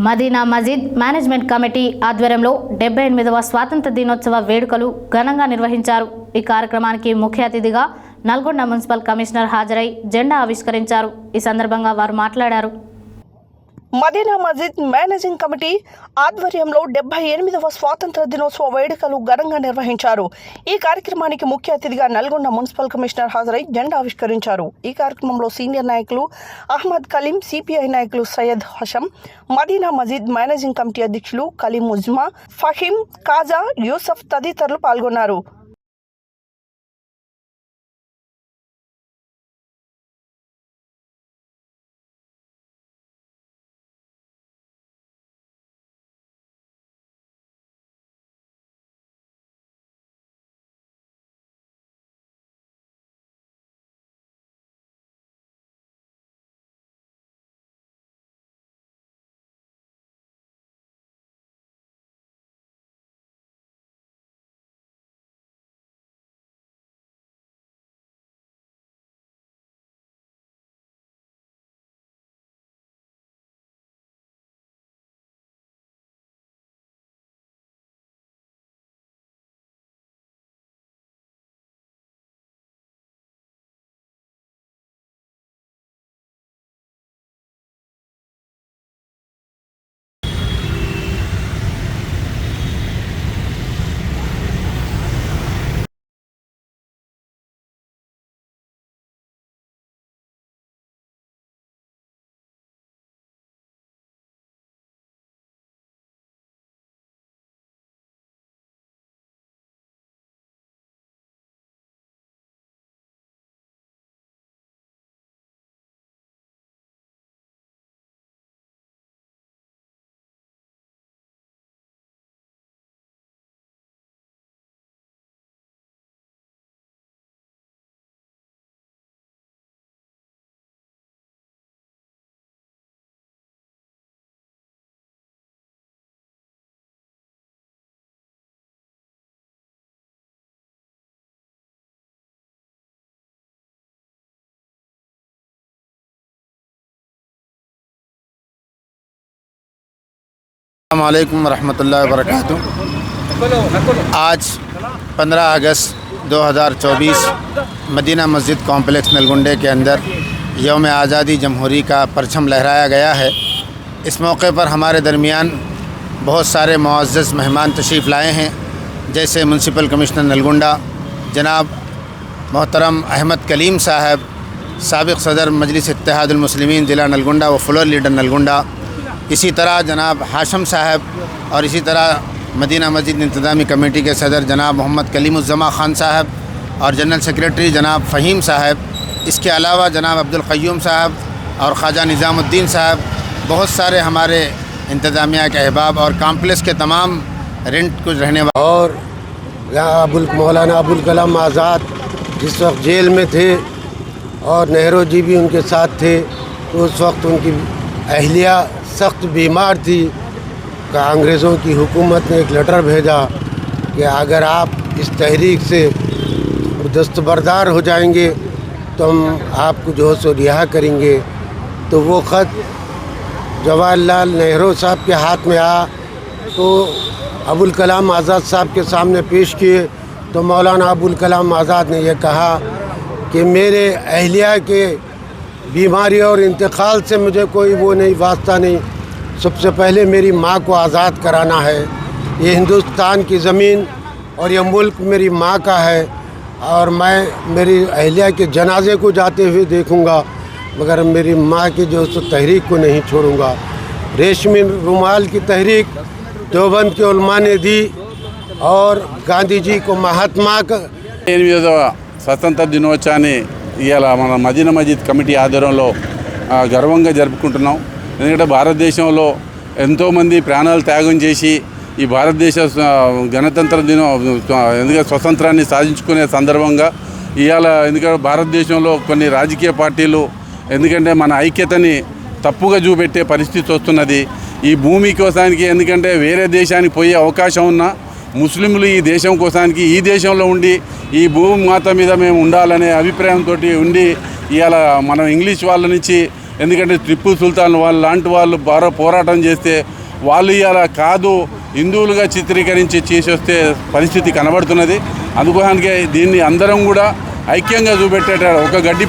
మదీనా మస్జిద్ management committee ఆధ్వర్యంలో 78వ స్వాతంత్ర దినోత్సవ వేడుకలు ఘనంగా నిర్వహించారు। ఈ కార్యక్రమానికి ముఖ్య అతిథిగా నల్గొండ మున్సిపల్ కమిషనర్ హాజరై జెండా ఆవిష్కరించారు। ఈ సందర్భంగా వారు మాట్లాడారు। మదీనా మస్జిద్ మేనేజింగ్ కమిటీ ఆధ్వర్యంలో 78వ స్వాతంత్ర దినోత్సవ వేడుకలు ఘనంగా నిర్వహించారు। ఈ కార్యక్రమానికి ముఖ్య అతిథిగా నల్గొండ మున్సిపల్ కమిషనర్ హాజరై జెండా ఆవిష్కరించారు। ఈ కార్యక్రమంలో సీనియర్ నాయకులు అహ్మద్ కలీం, సిపిఐ నాయకులు సయ్యద్ హషం, మదీనా మస్జిద్ మేనేజింగ్ కమిటీ అధ్యక్షులు కలీం ఉజ్మా, ఫహీం, కాజా, యూసఫ్ తదితరులు పాల్గొన్నారు। अस्सलामुअलैकुम वरहमतुल्लाहि वबरकातुह। आज 15 अगस्त 2024 मदीना मस्जिद कॉम्प्लेक्स नलगुंडे के अंदर यौम आज़ादी जमहूरी का परचम लहराया गया है। इस मौके पर हमारे दरमियान बहुत सारे मुअज़्ज़ज़ मेहमान तशरीफ़ लाए हैं, जैसे म्यूनसिपल कमिश्नर नलगुंडा जनाब मोहतरम अहमद कलीम साहब, साबिक़ सदर मजलिस इत्तेहादुल मुस्लिमीन ज़िला नलगुंडा व फ्लोर लीडर नलगुंडा, इसी तरह जनाब हाशम साहब और इसी तरह मदीना मस्जिद इंतज़ामी कमेटी के सदर जनाब मोहम्मद कलीमुज़्ज़मा ख़ान साहब और जनरल सेक्रेटरी जनाब फ़हीम साहब, इसके अलावा जनाब अब्दुल क़य्यूम साहब और ख्वाजा निज़ामुद्दीन साहब, बहुत सारे हमारे इंतज़ामिया के अहबाब और कॉम्प्लेक्स के तमाम रेंट कुछ रहने वाले। और यहाँ मौलाना अबुल कलाम आज़ाद जिस वक्त जेल में थे और नेहरू जी भी उनके साथ थे, तो उस वक्त उनकी अहलिया सख्त बीमार थी। अंग्रेज़ों की हुकूमत ने एक लेटर भेजा कि अगर आप इस तहरीक से दस्तबरदार हो जाएंगे तो हम आपको जो है सो रिहा करेंगे। तो वो ख़त जवाहरलाल नेहरू साहब के हाथ में आया, तो अबुल कलाम आज़ाद साहब के सामने पेश किए। तो मौलाना अबुल कलाम आज़ाद ने यह कहा कि मेरे अहलिया के बीमारी और इंतकाल से मुझे कोई वो नहीं, वास्ता नहीं। सबसे पहले मेरी माँ को आज़ाद कराना है। ये हिंदुस्तान की ज़मीन और ये मुल्क मेरी माँ का है, और मैं मेरी अहलिया के जनाजे को जाते हुए देखूँगा, मगर मेरी माँ की जो उस तहरीक को नहीं छोड़ूँगा। रेशमी रुमाल की तहरीक देवबंद के उलमा ने दी, और गांधी जी को महात्मा का స్వతంత్ర దినోత్సవాన్ని ఇవాళ మన మదీనా మస్జిద్ కమిటీ ఆధ్వర్యంలో గర్వంగా జరుపుకుంటున్నాం। ఎందుకంటే భారతదేశంలో ఎంతోమంది ప్రాణాలు త్యాగం చేసి ఈ భారతదేశ గణతంత్ర దినం ఎందుకంటే స్వతంత్రాన్ని సాధించుకునే సందర్భంగా ఇవాళ ఎందుకంటే భారతదేశంలో కొన్ని రాజకీయ పార్టీలు ఎందుకంటే మన ఐక్యతని తప్పుగా చూపెట్టే పరిస్థితి వస్తున్నది। ఈ భూమి కోసానికి ఎందుకంటే వేరే దేశానికి పోయే అవకాశం ఉన్నా ముస్లింలు ఈ దేశం కోసానికి ఈ దేశంలో ఉండి ఈ భూమి మాత మీద మేము ఉండాలనే అభిప్రాయంతో ఉండి ఇవాళ మనం ఇంగ్లీష్ వాళ్ళ నుంచి ఎందుకంటే టిప్పు సుల్తాన్ వాళ్ళు లాంటి వాళ్ళు బాగా పోరాటం చేస్తే వాళ్ళు ఇలా కాదు హిందువులుగా చిత్రీకరించి చేసొస్తే పరిస్థితి కనబడుతున్నది. అందుకోసానికి దీన్ని అందరం కూడా ఐక్యంగా చూపెట్టేట ఒక గడ్డి